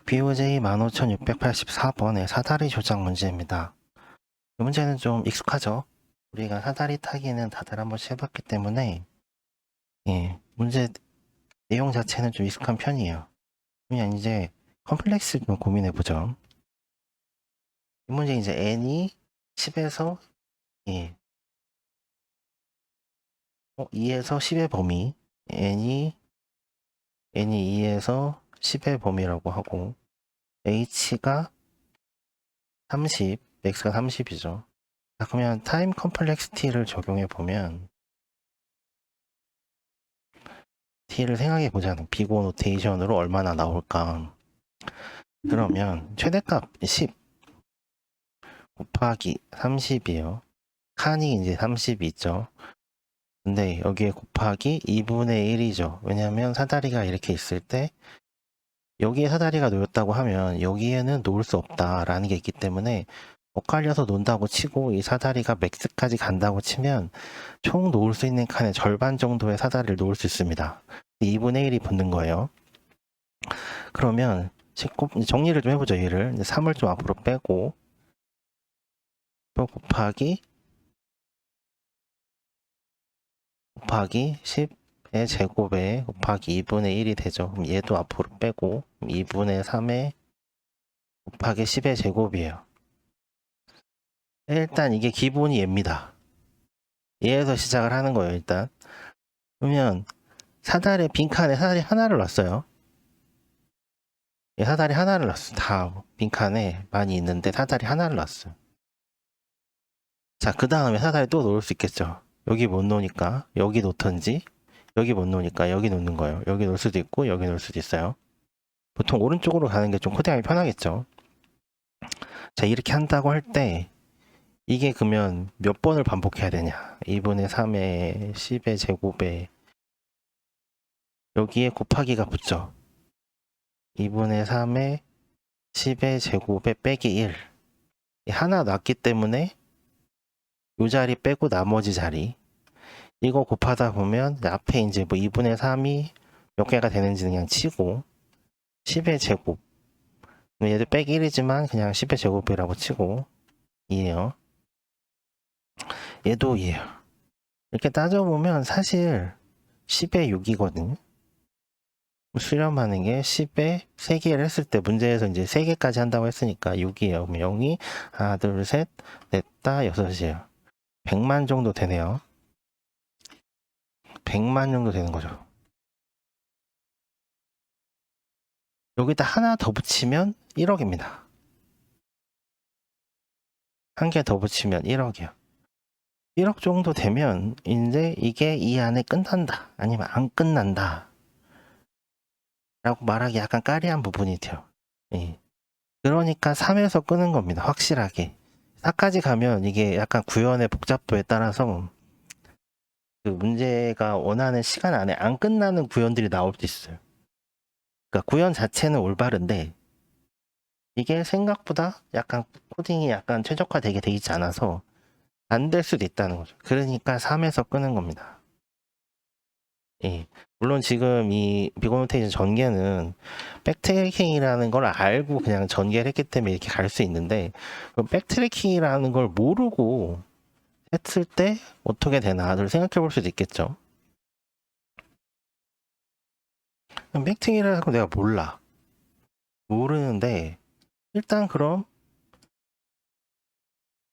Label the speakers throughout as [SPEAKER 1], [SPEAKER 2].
[SPEAKER 1] BOJ 15684번의 사다리 조작 문제입니다. 이 문제는 좀 익숙하죠? 우리가 사다리 타기는 다들 한 번씩 해봤기 때문에 문제 내용 자체는 좀 익숙한 편이에요. 그냥 이제 컴플렉스 좀 고민해보죠. 이 문제 이제 n이 10에서 2에서 10의 범위, n이 2에서 10의 범위라고 하고 h가 30, max가 30이죠. 자, 그러면 타임 컴플렉시티를 적용해 보면 t를 생각해 보자는 비고 노테이션으로 얼마나 나올까. 그러면 최대값 10 곱하기 30이에요. 칸이 이제 30이 있죠. 근데 여기에 곱하기 2분의 1이죠. 왜냐하면 사다리가 이렇게 있을 때 여기에 사다리가 놓였다고 하면 여기에는 놓을 수 없다라는 게 있기 때문에 엇갈려서 논다고 치고 이 사다리가 맥스까지 간다고 치면 총 놓을 수 있는 칸의 절반 정도의 사다리를 놓을 수 있습니다. 2분의 1이 붙는 거예요. 그러면 정리를 좀 해보죠. 얘를 3을 좀 앞으로 빼고 또 곱하기 10의 제곱에 곱하기 2분의 1이 되죠. 그럼 얘도 앞으로 빼고 2분의 3에 곱하기 10의 제곱이에요. 일단 이게 기본이 얘입니다. 얘에서 시작을 하는 거예요. 일단 그러면 사다리 빈칸에 사다리 하나를 놨어요. 사다리 하나를 놨어요. 다 빈칸에 많이 있는데 사다리 하나를 놨어요. 자, 그 다음에 사다리 또 놓을 수 있겠죠. 여기 못 놓으니까 여기 놓던지, 여기 못 놓으니까 여기 놓는 거예요. 여기 놓을 수도 있고 여기 놓을 수도 있어요. 보통 오른쪽으로 가는 게 좀 코딩하기 편하겠죠. 자, 이렇게 한다고 할 때 이게 그러면 몇 번을 반복해야 되냐. 2분의 3의 10의 제곱에 여기에 곱하기가 붙죠. 2분의 3의 10의 제곱에 빼기 1. 하나 놨기 때문에 이 자리 빼고 나머지 자리 이거 곱하다 보면 앞에 이제 뭐 2분의 3이 몇 개가 되는지는 그냥 치고 10의 제곱 얘도 빼기 1이지만 그냥 10의 제곱이라고 치고 2예요. 얘도 2예요. 이렇게 따져보면 사실 10의 6이거든요. 수렴하는 게 10에 3개를 했을 때 문제에서 이제 3개까지 한다고 했으니까 6이에요. 그럼 0이 하나 둘 셋 넷 다 6이에요. 100만 정도 되네요. 100만 정도 되는 거죠. 여기다 하나 더 붙이면 1억입니다. 한 개 더 붙이면 1억이요. 1억 정도 되면 이제 이게 이 안에 끝난다 아니면 안 끝난다 라고 말하기 약간 까리한 부분이 돼요. 그러니까 3에서 끄는 겁니다. 확실하게 4까지 가면 이게 약간 구현의 복잡도에 따라서 그 문제가 원하는 시간 안에 안 끝나는 구현들이 나올 수 있어요. 그러니까 구현 자체는 올바른데 이게 생각보다 약간 코딩이 약간 최적화되게 돼 있지 않아서 안 될 수도 있다는 거죠. 그러니까 3에서 끄는 겁니다. 물론 지금 이 비고노테이션 전개는 백트래킹이라는 걸 알고 그냥 전개를 했기 때문에 이렇게 갈 수 있는데 백트래킹이라는 걸 모르고 했을 때 어떻게 되나를 생각해 볼 수도 있겠죠. 백트래킹이라는 걸 내가 모르는데 일단 그럼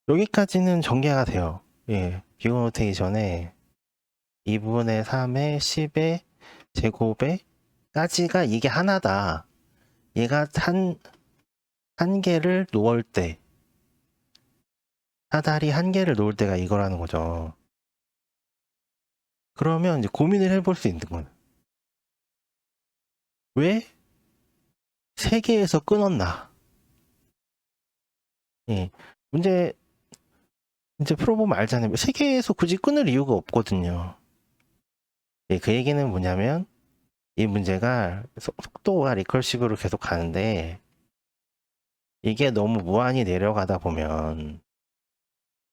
[SPEAKER 1] 여기까지는 전개가 돼요. 비고노테이션에 2분의 3의 10의 제곱에 까지가 이게 하나다. 얘가 한 개를 놓을 때 사다리 한 개를 놓을 때가 이거라는 거죠. 그러면 이제 고민을 해볼 수 있는 건 왜 세 개에서 끊었나? 문제 이제 풀어보면 알잖아요. 세 개에서 굳이 끊을 이유가 없거든요. 그 얘기는 뭐냐면 이 문제가 속도가 리컬시브로 계속 가는데 이게 너무 무한히 내려가다 보면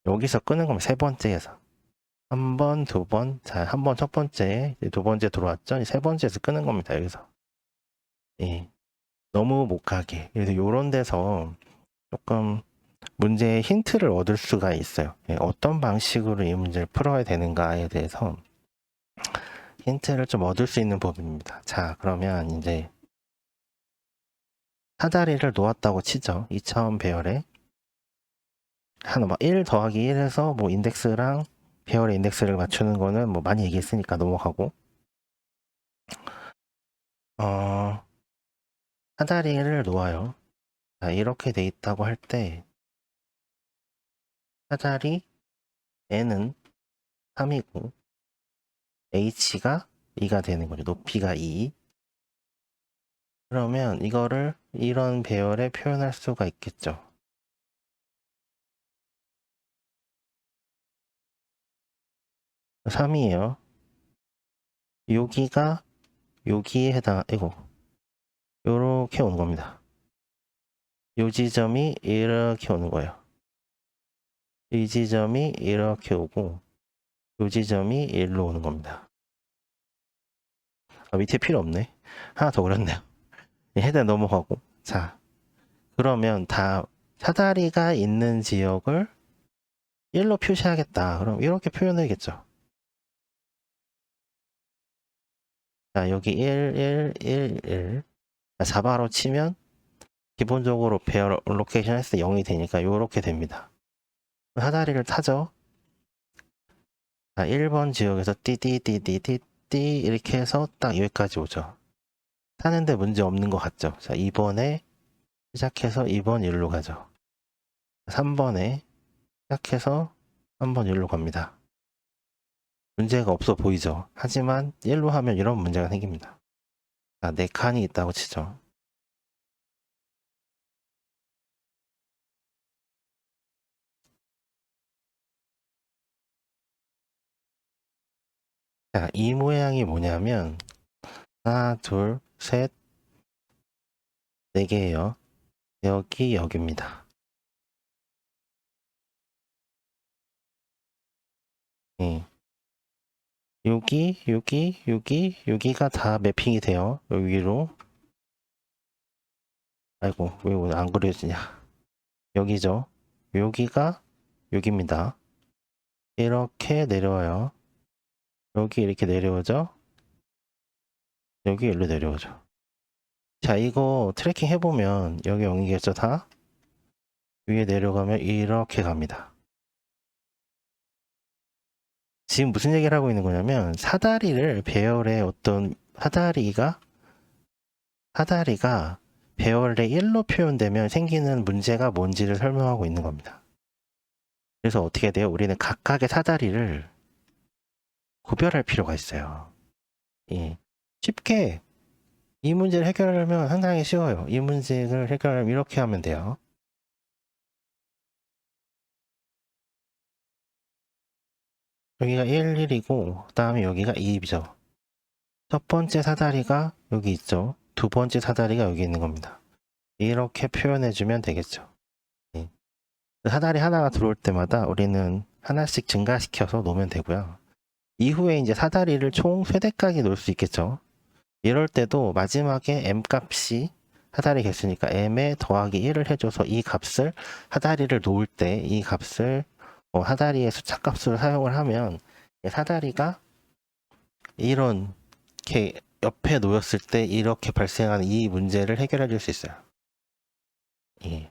[SPEAKER 1] 여기서 끄는 거면 세 번째에서 한 번, 두 번, 자, 한 번 첫 번째, 두 번째 들어왔죠? 세 번째에서 끄는 겁니다, 여기서. 너무 못 가게. 그래서 요런 데서 조금 문제의 힌트를 얻을 수가 있어요. 예, 어떤 방식으로 이 문제를 풀어야 되는가에 대해서 힌트를 좀 얻을 수 있는 부분입니다. 자, 그러면 이제 사다리를 놓았다고 치죠. 2차원 배열에. 한 1 더하기 1에서 뭐 인덱스랑 배열의 인덱스를 맞추는 거는 뭐 많이 얘기했으니까 넘어가고, 사다리를 놓아요. 자, 이렇게 돼 있다고 할 때, 사다리 n은 3이고, h가 2가 되는 거죠. 높이가 2. 그러면 이거를 이런 배열에 표현할 수가 있겠죠. 3이에요. 여기가 여기에 요렇게 오는 겁니다. 요 지점이 이렇게 오는 거예요. 이 지점이 이렇게 오고, 요 지점이 1로 오는 겁니다. 밑에 필요 없네. 하나 더 그렸네요. 헤드 넘어가고. 자, 그러면 다 사다리가 있는 지역을 1로 표시하겠다. 그럼 이렇게 표현해야겠죠. 자, 여기 1, 1, 1, 1. 4바로 치면 기본적으로 배열 로케이션 했을 때 0이 되니까 이렇게 됩니다. 사다리를 타죠. 자, 1번 지역에서 띠띠띠띠띠띠 이렇게 해서 딱 여기까지 오죠. 타는데 문제 없는 것 같죠. 자, 2번에 시작해서 2번 1로 가죠. 3번에 시작해서 3번 1로 갑니다. 문제가 없어 보이죠. 하지만 1로 하면 이런 문제가 생깁니다. 자, 4칸이 있다고 치죠. 자, 이 모양이 뭐냐면 하나, 둘, 셋, 4개예요. 여기입니다. 예. 여기가 다 매핑이 돼요. 여기로. 아이고, 왜 오늘 안 그려지냐. 여기죠. 여기가 여기입니다. 이렇게 내려와요. 여기 이렇게 내려오죠. 여기 일로 내려오죠. 자, 이거 트래킹 해보면 여기 0이겠죠, 다? 위에 내려가면 이렇게 갑니다. 지금 무슨 얘기를 하고 있는 거냐면 사다리를 배열의 어떤 사다리가 배열의 1로 표현되면 생기는 문제가 뭔지를 설명하고 있는 겁니다. 그래서 어떻게 돼요? 우리는 각각의 사다리를 구별할 필요가 있어요. 예. 쉽게 이 문제를 해결하려면 상당히 쉬워요. 이 문제를 해결하려면 이렇게 하면 돼요. 여기가 1, 1이고 그 다음에 여기가 2죠. 첫 번째 사다리가 여기 있죠. 두 번째 사다리가 여기 있는 겁니다. 이렇게 표현해주면 되겠죠. 예. 사다리 하나가 들어올 때마다 우리는 하나씩 증가시켜서 놓으면 되고요. 이후에 이제 사다리를 총 3대까지 놓을 수 있겠죠. 이럴 때도 마지막에 m 값이 사다리 개수니까 m에 더하기 1을 해줘서 이 값을 사다리를 놓을 때 이 값을 사다리의 숫자 값으로 사용을 하면 사다리가 이렇게 옆에 놓였을 때 이렇게 발생하는 이 문제를 해결해 줄 수 있어요. 예.